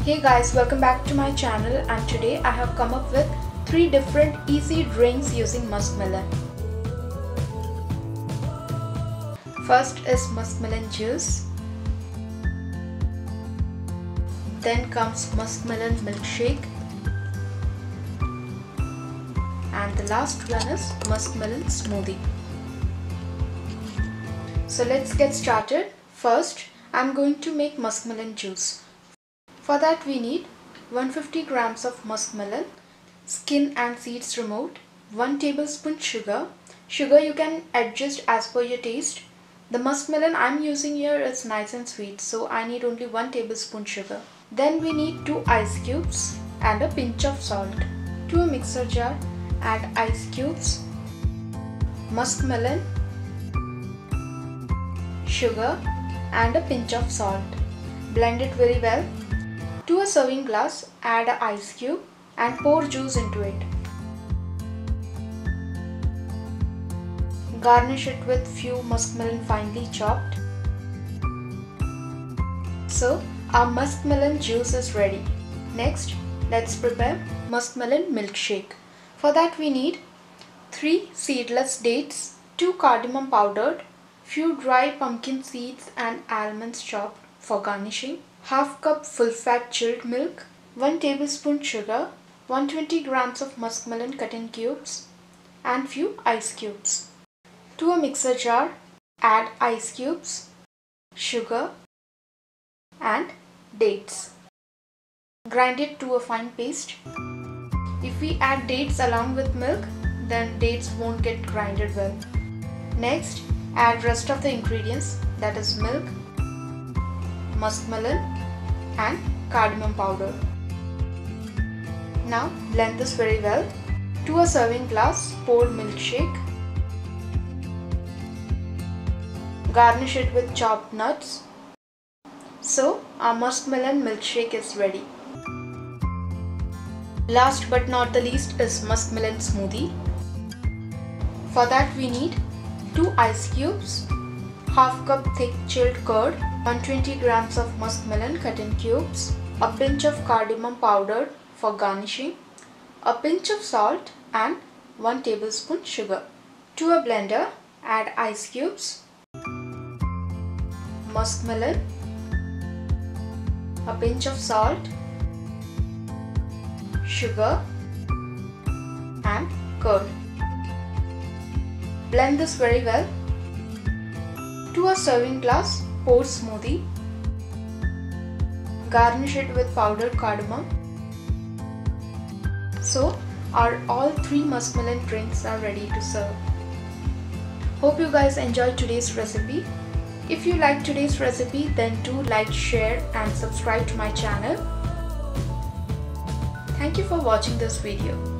Hey guys, welcome back to my channel, and today I have come up with 3 different easy drinks using muskmelon. First is Muskmelon Juice. Then comes Muskmelon Milkshake. And the last one is Muskmelon Smoothie. So let's get started. First, I'm going to make muskmelon juice. For that we need 150 grams of muskmelon, skin and seeds removed, 1 tablespoon sugar. Sugar you can adjust as per your taste. The muskmelon I'm using here is nice and sweet, so I need only 1 tablespoon sugar. Then we need 2 ice cubes and a pinch of salt. To a mixer jar, add ice cubes, muskmelon, sugar and a pinch of salt. Blend it very well. To a serving glass, add an ice cube and pour juice into it. Garnish it with few muskmelon finely chopped. So our muskmelon juice is ready. Next, let's prepare muskmelon milkshake. For that we need 3 seedless dates, 2 cardamom powdered, few dry pumpkin seeds and almonds chopped for garnishing, half cup full fat chilled milk, 1 tablespoon sugar, 120 grams of muskmelon cut in cubes and few ice cubes. To a mixer jar, add ice cubes, sugar and dates. Grind it to a fine paste. If we add dates along with milk, then dates won't get grinded well. Next, add rest of the ingredients, that is milk, muskmelon and cardamom powder. Now blend this very well. To a serving glass, pour milkshake. Garnish it with chopped nuts. So our muskmelon milkshake is ready. Last but not the least is muskmelon smoothie. For that we need 2 ice cubes, half cup thick chilled curd, 120 grams of muskmelon cut in cubes, a pinch of cardamom powder for garnishing, a pinch of salt and 1 tablespoon sugar. To a blender, add ice cubes, muskmelon, a pinch of salt, sugar and curd. Blend this very well. To a serving glass, pour smoothie. Garnish it with powdered cardamom. So our all 3 muskmelon drinks are ready to serve. Hope you guys enjoyed today's recipe. If you like today's recipe, then do like, share and subscribe to my channel. Thank you for watching this video.